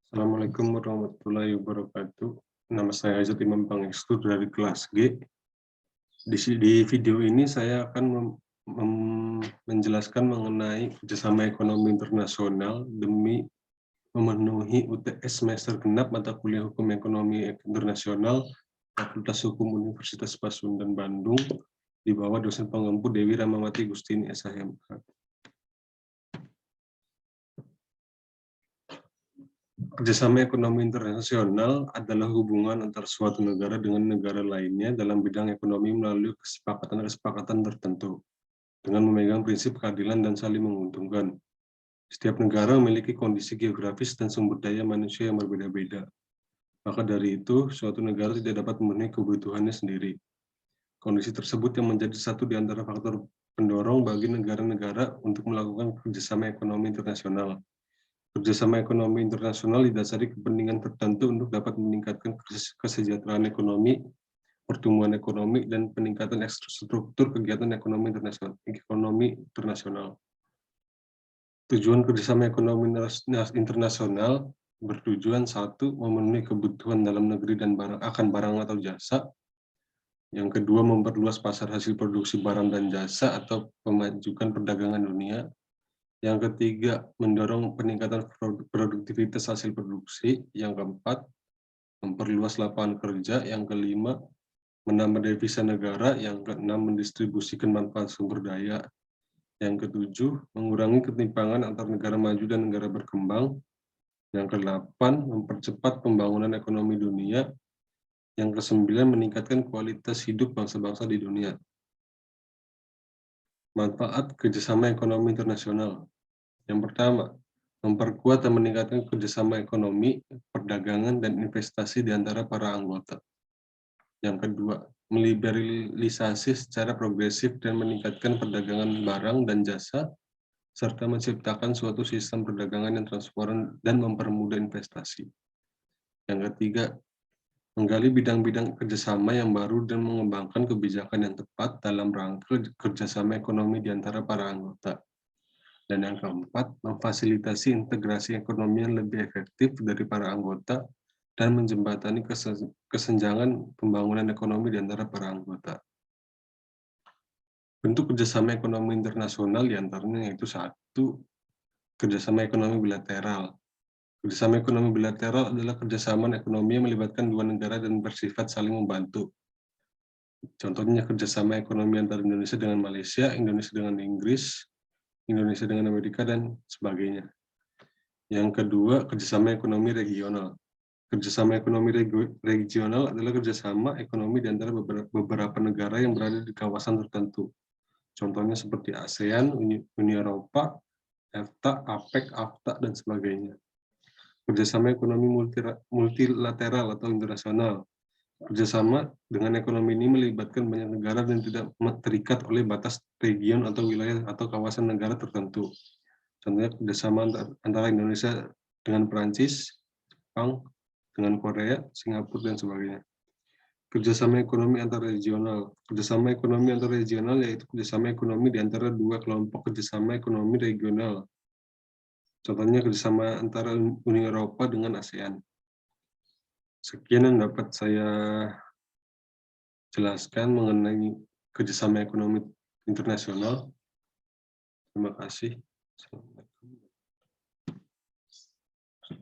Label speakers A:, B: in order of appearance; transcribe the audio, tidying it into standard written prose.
A: Assalamualaikum warahmatullahi wabarakatuh. Nama saya Aizat Imam Pangestu dari kelas G. Di video ini saya akan menjelaskan mengenai kerjasama ekonomi internasional demi memenuhi UTS semester genap mata kuliah Hukum Ekonomi Internasional Fakultas Hukum Universitas Pasundan Bandung di bawah dosen pengempu Dewi Ramawati Gustini SHMH. Kerjasama ekonomi internasional adalah hubungan antara suatu negara dengan negara lainnya dalam bidang ekonomi melalui kesepakatan-kesepakatan tertentu, dengan memegang prinsip keadilan dan saling menguntungkan. Setiap negara memiliki kondisi geografis dan sumber daya manusia yang berbeda-beda. Maka dari itu, suatu negara tidak dapat memenuhi kebutuhannya sendiri. Kondisi tersebut yang menjadi satu di antara faktor pendorong bagi negara-negara untuk melakukan kerjasama ekonomi internasional. Kerjasama ekonomi internasional didasari kepentingan tertentu untuk dapat meningkatkan kesejahteraan ekonomi, pertumbuhan ekonomi, dan peningkatan struktur kegiatan ekonomi internasional. Tujuan kerjasama ekonomi internasional bertujuan satu, memenuhi kebutuhan dalam negeri dan barang atau jasa. Yang kedua, memperluas pasar hasil produksi barang dan jasa atau memajukan perdagangan dunia. Yang ketiga, mendorong peningkatan produktivitas hasil produksi. Yang keempat, memperluas lapangan kerja. Yang kelima, menambah devisa negara. Yang keenam, mendistribusikan manfaat sumber daya. Yang ketujuh, mengurangi ketimpangan antar negara maju dan negara berkembang. Yang kedelapan, mempercepat pembangunan ekonomi dunia. Yang kesembilan, meningkatkan kualitas hidup bangsa-bangsa di dunia. Manfaat kerjasama ekonomi internasional. Yang pertama, memperkuat dan meningkatkan kerjasama ekonomi, perdagangan, dan investasi di antara para anggota. Yang kedua, meliberalisasi secara progresif dan meningkatkan perdagangan barang dan jasa, serta menciptakan suatu sistem perdagangan yang transparan dan mempermudah investasi. Yang ketiga, menggali bidang-bidang kerjasama yang baru dan mengembangkan kebijakan yang tepat dalam rangka kerjasama ekonomi di antara para anggota. Dan yang keempat, memfasilitasi integrasi ekonomi yang lebih efektif dari para anggota dan menjembatani kesenjangan pembangunan ekonomi di antara para anggota. Bentuk kerjasama ekonomi internasional diantaranya yaitu satu, kerjasama ekonomi bilateral. Kerjasama ekonomi bilateral adalah kerjasama ekonomi yang melibatkan dua negara dan bersifat saling membantu. Contohnya kerjasama ekonomi antara Indonesia dengan Malaysia, Indonesia dengan Inggris, Indonesia dengan Amerika, dan sebagainya. Yang kedua, kerjasama ekonomi regional. Kerjasama ekonomi regional adalah kerjasama ekonomi di antara beberapa negara yang berada di kawasan tertentu. Contohnya seperti ASEAN, Uni Eropa, EFTA, APEC, AFTA, dan sebagainya. Kerjasama ekonomi multilateral atau internasional. Kerjasama dengan ekonomi ini melibatkan banyak negara dan tidak terikat oleh batas region atau wilayah atau kawasan negara tertentu. Contohnya kerjasama antara Indonesia dengan Perancis, Jepang, dengan Korea, Singapura, dan sebagainya. Kerjasama ekonomi antar regional. Kerjasama ekonomi antar regional yaitu kerjasama ekonomi di antara dua kelompok kerjasama ekonomi regional. Contohnya kerjasama antara Uni Eropa dengan ASEAN. Sekian yang dapat saya jelaskan mengenai kerjasama ekonomi internasional. Terima kasih. Assalamualaikum.